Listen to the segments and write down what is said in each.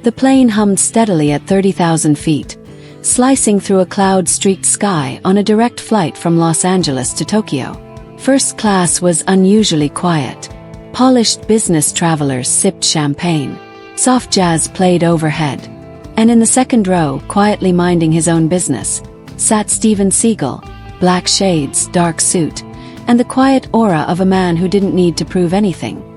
The plane hummed steadily at 30,000 feet, slicing through a cloud-streaked sky on a direct flight from Los Angeles to Tokyo. First class was unusually quiet. Polished business travelers sipped champagne. Soft jazz played overhead. And in the second row, quietly minding his own business, sat Steven Seagal, black shades, dark suit, and the quiet aura of a man who didn't need to prove anything.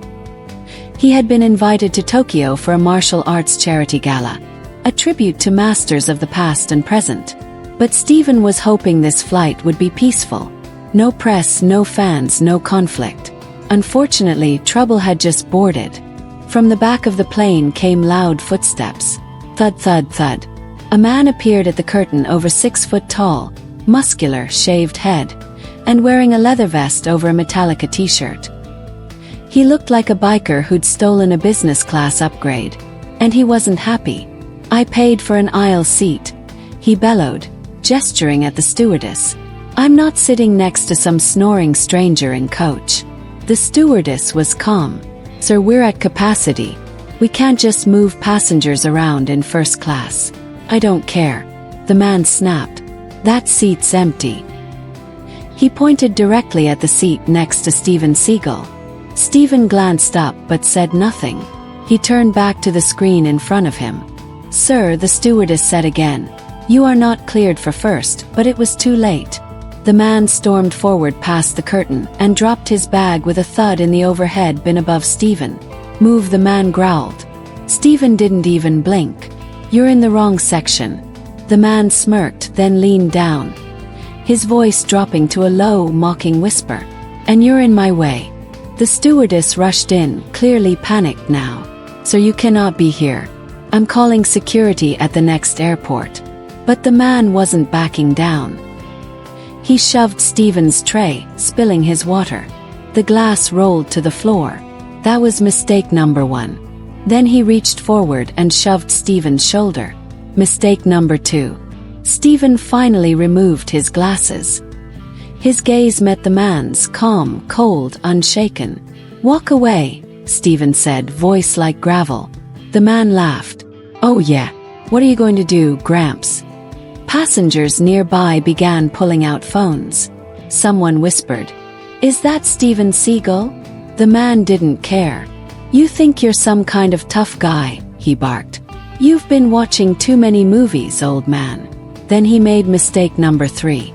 He had been invited to Tokyo for a martial arts charity gala, a tribute to masters of the past and present. But Steven was hoping this flight would be peaceful. No press, no fans, no conflict. Unfortunately, trouble had just boarded. From the back of the plane came loud footsteps. Thud, thud, thud. A man appeared at the curtain, over 6 foot tall, muscular, shaved head, and wearing a leather vest over a Metallica t-shirt. He looked like a biker who'd stolen a business class upgrade. And he wasn't happy. "I paid for an aisle seat," he bellowed, gesturing at the stewardess. "I'm not sitting next to some snoring stranger in coach." The stewardess was calm. "Sir, we're at capacity. We can't just move passengers around in first class." "I don't care," the man snapped. "That seat's empty." He pointed directly at the seat next to Steven Seagal. Steven glanced up but said nothing. He turned back to the screen in front of him. "Sir," the stewardess said again, "you are not cleared for first," but it was too late. The man stormed forward past the curtain and dropped his bag with a thud in the overhead bin above Steven. "Move," the man growled. Steven didn't even blink. "You're in the wrong section." The man smirked, then leaned down, his voice dropping to a low, mocking whisper. "And you're in my way." The stewardess rushed in, clearly panicked now. "Sir, you cannot be here. I'm calling security at the next airport." But the man wasn't backing down. He shoved Steven's tray, spilling his water. The glass rolled to the floor. That was mistake number 1. Then he reached forward and shoved Steven's shoulder. Mistake number 2. Steven finally removed his glasses. His gaze met the man's, calm, cold, unshaken. "Walk away," Steven said, voice like gravel. The man laughed. "Oh yeah, what are you going to do, Gramps?" Passengers nearby began pulling out phones. Someone whispered, "Is that Steven Seagal?" The man didn't care. "You think you're some kind of tough guy," he barked. "You've been watching too many movies, old man." Then he made mistake number 3.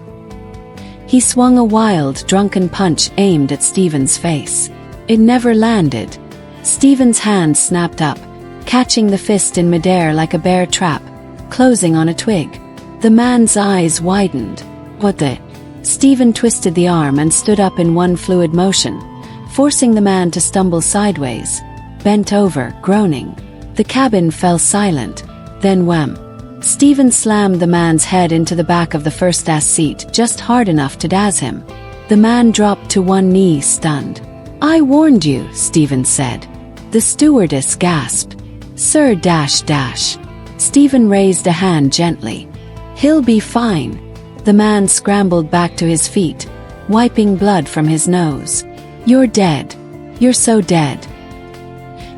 He swung a wild, drunken punch aimed at Steven's face. It never landed. Steven's hand snapped up, catching the fist in midair like a bear trap, closing on a twig. The man's eyes widened. "What the?" Steven twisted the arm and stood up in one fluid motion, forcing the man to stumble sideways, bent over, groaning. The cabin fell silent. Then wham! Steven slammed the man's head into the back of the first-class seat just hard enough to daze him. The man dropped to one knee, stunned. "I warned you," Steven said. The stewardess gasped. "Sir dash." Steven raised a hand gently. "He'll be fine." The man scrambled back to his feet, wiping blood from his nose. "You're dead. You're so dead."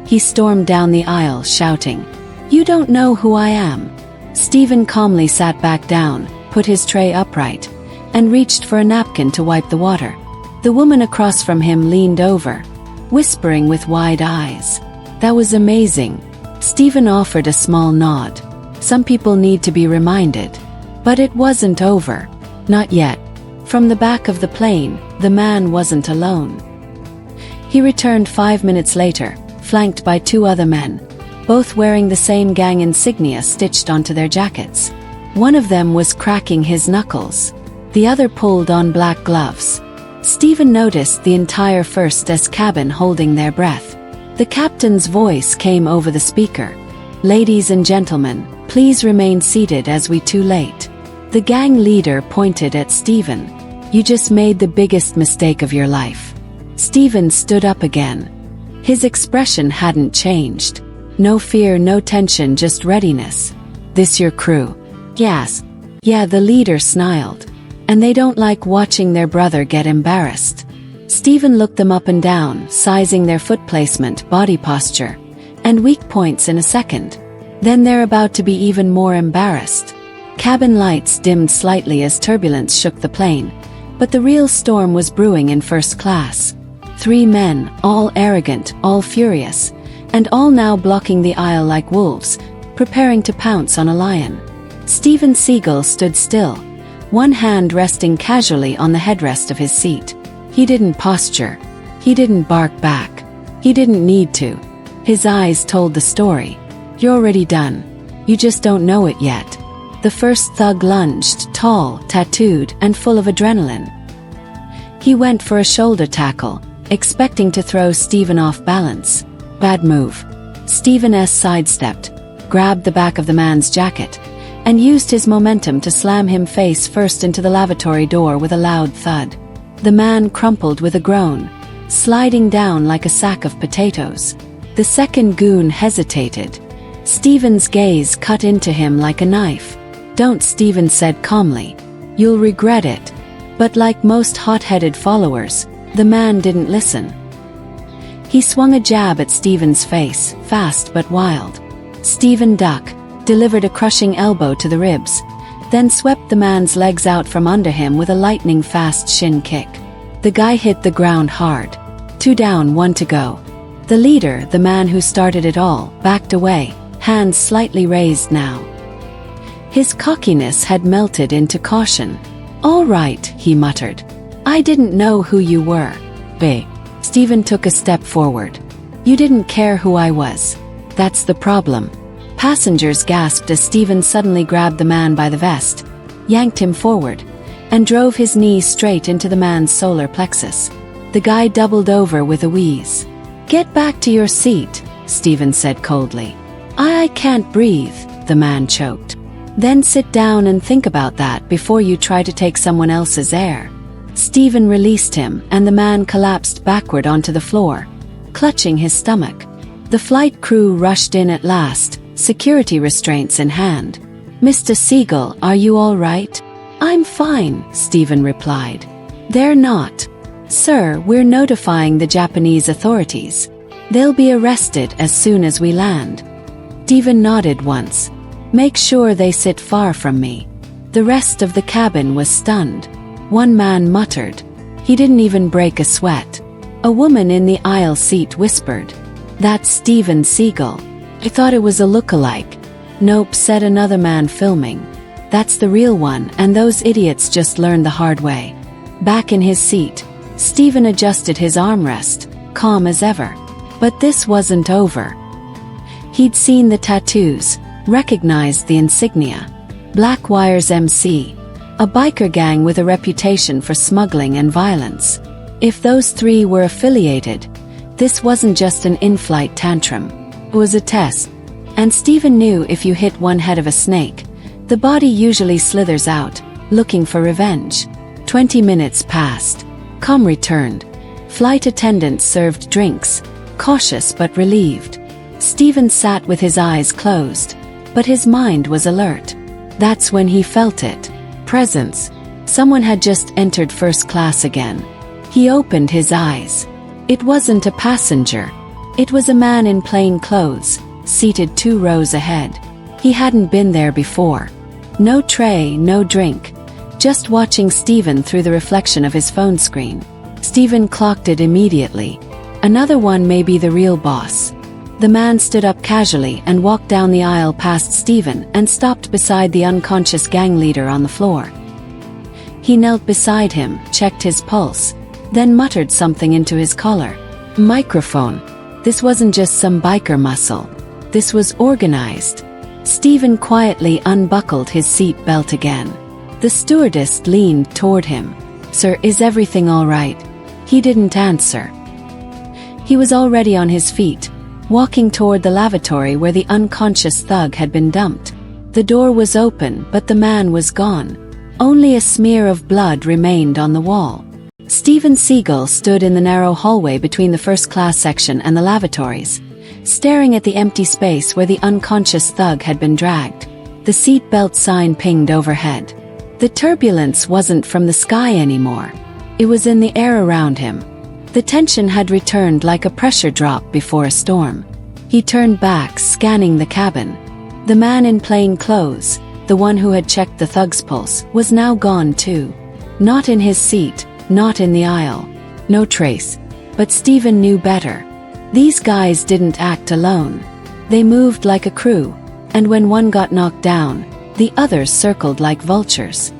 He stormed down the aisle, shouting, "You don't know who I am." Steven calmly sat back down, put his tray upright, and reached for a napkin to wipe the water. The woman across from him leaned over, whispering with wide eyes. "That was amazing." Steven offered a small nod. Some people need to be reminded. But it wasn't over. Not yet. From the back of the plane, the man wasn't alone. He returned 5 minutes later, flanked by 2 other men, both wearing the same gang insignia stitched onto their jackets. One of them was cracking his knuckles. The other pulled on black gloves. Steven noticed the entire first-class cabin holding their breath. The captain's voice came over the speaker. "Ladies and gentlemen, please remain seated as we're too late." The gang leader pointed at Steven. "You just made the biggest mistake of your life." Steven stood up again. His expression hadn't changed. No fear, no tension, just readiness. "This your crew?" "Yes." "Yeah," the leader snarled. "And they don't like watching their brother get embarrassed." Steven looked them up and down, sizing their foot placement, body posture, and weak points in a second. Then they're about to be even more embarrassed. Cabin lights dimmed slightly as turbulence shook the plane, but the real storm was brewing in first class. 3 men, all arrogant, all furious, and all now blocking the aisle like wolves, preparing to pounce on a lion. Steven Seagal stood still, one hand resting casually on the headrest of his seat. He didn't posture. He didn't bark back. He didn't need to. His eyes told the story. You're already done. You just don't know it yet. The first thug lunged, tall, tattooed, and full of adrenaline. He went for a shoulder tackle, expecting to throw Steven off balance. Bad move. Steven sidestepped, grabbed the back of the man's jacket, and used his momentum to slam him face first into the lavatory door with a loud thud. The man crumpled with a groan, sliding down like a sack of potatoes. The second goon hesitated. Steven's gaze cut into him like a knife. Don't, Steven said calmly. You'll regret it. But like most hot-headed followers, the man didn't listen. He swung a jab at Steven's face, fast but wild. Steven ducked, delivered a crushing elbow to the ribs, then swept the man's legs out from under him with a lightning-fast shin kick. The guy hit the ground hard. 2 down, 1 to go. The leader, the man who started it all, backed away, hands slightly raised now. His cockiness had melted into caution. All right, he muttered. I didn't know who you were. Bae. Steven took a step forward. You didn't care who I was. That's the problem. Passengers gasped as Steven suddenly grabbed the man by the vest, yanked him forward, and drove his knee straight into the man's solar plexus. The guy doubled over with a wheeze. Get back to your seat, Steven said coldly. I can't breathe, the man choked. Then sit down and think about that before you try to take someone else's air. Steven released him, and the man collapsed backward onto the floor, clutching his stomach. The flight crew rushed in at last, security restraints in hand. Mr. Seagal, are you all right? I'm fine, Steven replied. They're not. Sir, we're notifying the Japanese authorities. They'll be arrested as soon as we land. Steven nodded once. Make sure they sit far from me. The rest of the cabin was stunned. One man muttered. He didn't even break a sweat. A woman in the aisle seat whispered. That's Steven Seagal. I thought it was a look-alike. Nope, said another man filming. That's the real one, and those idiots just learned the hard way. Back in his seat, Steven adjusted his armrest, calm as ever. But this wasn't over. He'd seen the tattoos, recognized the insignia. Black Wires MC, a biker gang with a reputation for smuggling and violence. If those 3 were affiliated, this wasn't just an in-flight tantrum. It was a test. And Steven knew if you hit one head of a snake, the body usually slithers out, looking for revenge. 20 minutes passed. Calm returned. Flight attendants served drinks, cautious but relieved. Steven sat with his eyes closed, but his mind was alert. That's when he felt it. Presence. Someone had just entered first class again. He opened his eyes. It wasn't a passenger. It was a man in plain clothes, seated 2 rows ahead. He hadn't been there before. No tray, no drink. Just watching Steven through the reflection of his phone screen. Steven clocked it immediately. Another one may be the real boss. The man stood up casually and walked down the aisle past Steven and stopped beside the unconscious gang leader on the floor. He knelt beside him, checked his pulse, then muttered something into his collar. Microphone. This wasn't just some biker muscle. This was organized. Steven quietly unbuckled his seat belt again. The stewardess leaned toward him. Sir, is everything all right? He didn't answer. He was already on his feet, walking toward the lavatory where the unconscious thug had been dumped. The door was open, but the man was gone. Only a smear of blood remained on the wall. Steven Seagal stood in the narrow hallway between the first-class section and the lavatories, staring at the empty space where the unconscious thug had been dragged. The seatbelt sign pinged overhead. The turbulence wasn't from the sky anymore. It was in the air around him. The tension had returned like a pressure drop before a storm. He turned back, scanning the cabin. The man in plain clothes, the one who had checked the thug's pulse, was now gone too. Not in his seat, not in the aisle. No trace. But Steven knew better. These guys didn't act alone. They moved like a crew, and when one got knocked down, the others circled like vultures.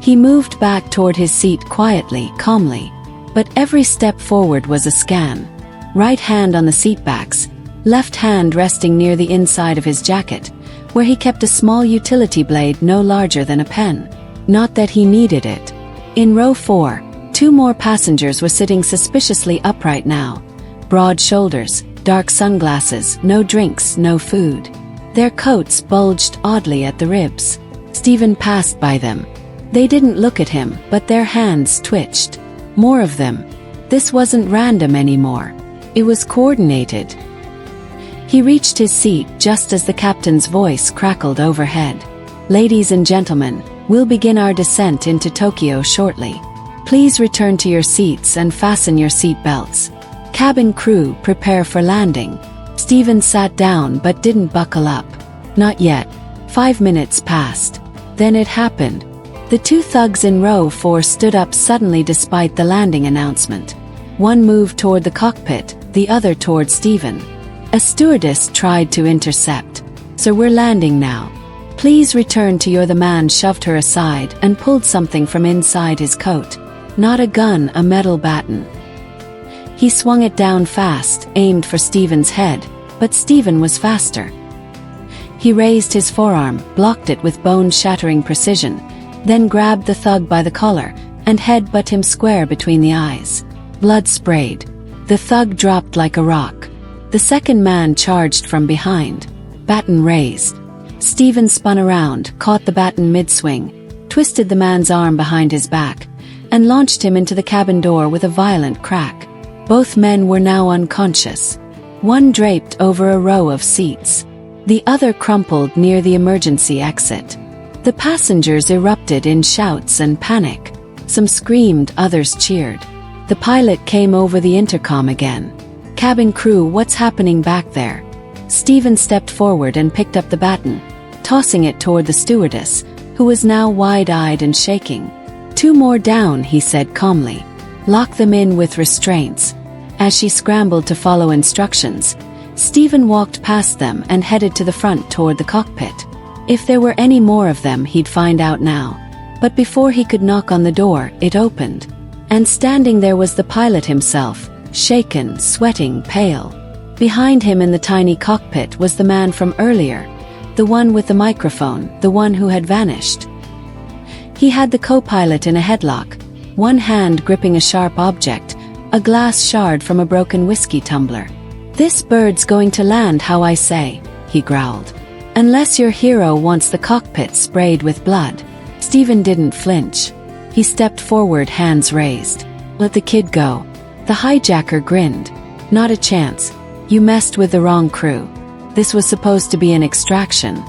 He moved back toward his seat quietly, calmly, but every step forward was a scan. Right hand on the seatbacks, left hand resting near the inside of his jacket, where he kept a small utility blade no larger than a pen. Not that he needed it. In row 4, 2 more passengers were sitting suspiciously upright now. Broad shoulders, dark sunglasses, no drinks, no food. Their coats bulged oddly at the ribs. Steven passed by them. They didn't look at him, but their hands twitched. More of them. This wasn't random anymore. It was coordinated. He reached his seat just as the captain's voice crackled overhead. "Ladies and gentlemen, we'll begin our descent into Tokyo shortly. Please return to your seats and fasten your seat belts. Cabin crew, prepare for landing." Steven sat down but didn't buckle up. Not yet. 5 minutes passed. Then it happened. The 2 thugs in row 4 stood up suddenly despite the landing announcement. One moved toward the cockpit, the other toward Steven. A stewardess tried to intercept. "Sir, we're landing now. Please return to your..." The man shoved her aside and pulled something from inside his coat. Not a gun, a metal baton. He swung it down fast, aimed for Steven's head, but Steven was faster. He raised his forearm, blocked it with bone-shattering precision, then grabbed the thug by the collar and head-butt him square between the eyes. Blood sprayed. The thug dropped like a rock. The second man charged from behind. Baton raised. Steven spun around, caught the baton mid-swing, twisted the man's arm behind his back, and launched him into the cabin door with a violent crack. Both men were now unconscious. One draped over a row of seats. The other crumpled near the emergency exit. The passengers erupted in shouts and panic. Some screamed, others cheered. The pilot came over the intercom again. "Cabin crew, what's happening back there?" Steven stepped forward and picked up the baton, tossing it toward the stewardess, who was now wide-eyed and shaking. "2 more down," he said calmly. "Lock them in with restraints." As she scrambled to follow instructions, Steven walked past them and headed to the front toward the cockpit. If there were any more of them, he'd find out now. But before he could knock on the door, it opened. And standing there was the pilot himself, shaken, sweating, pale. Behind him in the tiny cockpit was the man from earlier, the one with the microphone, the one who had vanished. He had the co-pilot in a headlock, one hand gripping a sharp object, a glass shard from a broken whiskey tumbler. "This bird's going to land how I say," he growled. "Unless your hero wants the cockpit sprayed with blood." Steven didn't flinch. He stepped forward, hands raised. "Let the kid go." The hijacker grinned. "Not a chance. You messed with the wrong crew. This was supposed to be an extraction."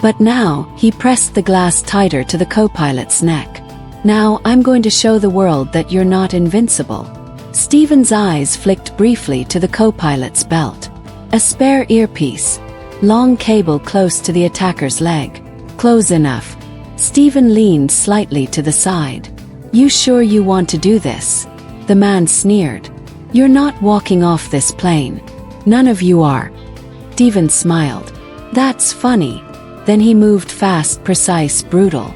But now, he pressed the glass tighter to the co-pilot's neck. "Now, I'm going to show the world that you're not invincible." Steven's eyes flicked briefly to the co-pilot's belt. A spare earpiece. Long cable close to the attacker's leg. Close enough. Steven leaned slightly to the side. "You sure you want to do this?" The man sneered. "You're not walking off this plane. None of you are." Steven smiled. "That's funny." Then he moved fast, precise, brutal.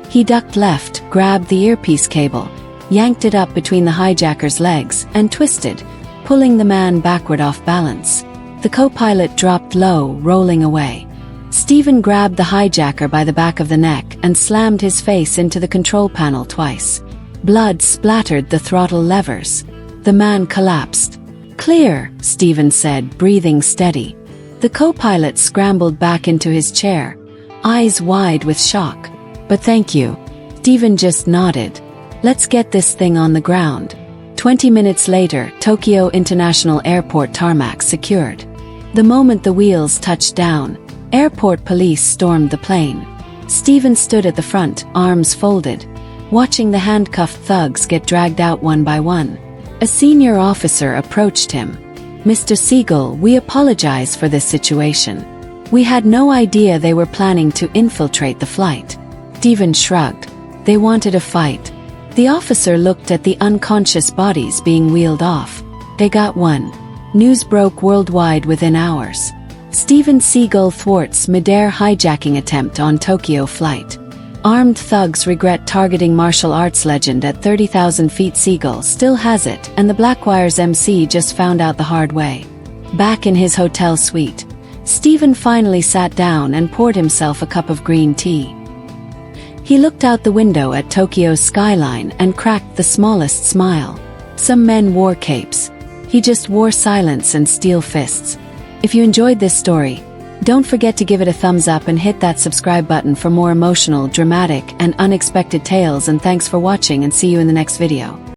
He ducked left, grabbed the earpiece cable, yanked it up between the hijacker's legs, and twisted, pulling the man backward off balance. The co-pilot dropped low, rolling away. Steven grabbed the hijacker by the back of the neck and slammed his face into the control panel twice. Blood splattered the throttle levers. The man collapsed. "Clear," Steven said, breathing steady. The co-pilot scrambled back into his chair, eyes wide with shock. "But thank you." Steven just nodded. "Let's get this thing on the ground." 20 minutes later, Tokyo International Airport tarmac secured. The moment the wheels touched down, airport police stormed the plane. Steven stood at the front, arms folded, watching the handcuffed thugs get dragged out one by one. A senior officer approached him. "Mr. Seagal, we apologize for this situation. We had no idea they were planning to infiltrate the flight. Steven shrugged. They wanted a fight. The officer looked at the unconscious bodies being wheeled off. They got one. News broke worldwide within hours. Steven Seagal thwarts mid-air hijacking attempt on Tokyo flight. Armed thugs regret targeting martial arts legend at 30,000 feet. Seagal still has it, and the Blackwire's MC just found out the hard way. Back in his hotel suite, Steven finally sat down and poured himself a cup of green tea. He looked out the window at Tokyo's skyline and cracked the smallest smile. Some men wore capes. He just wore silence and steel fists. If you enjoyed this story, don't forget to give it a thumbs up and hit that subscribe button for more emotional, dramatic, and unexpected tales. And thanks for watching, and see you in the next video.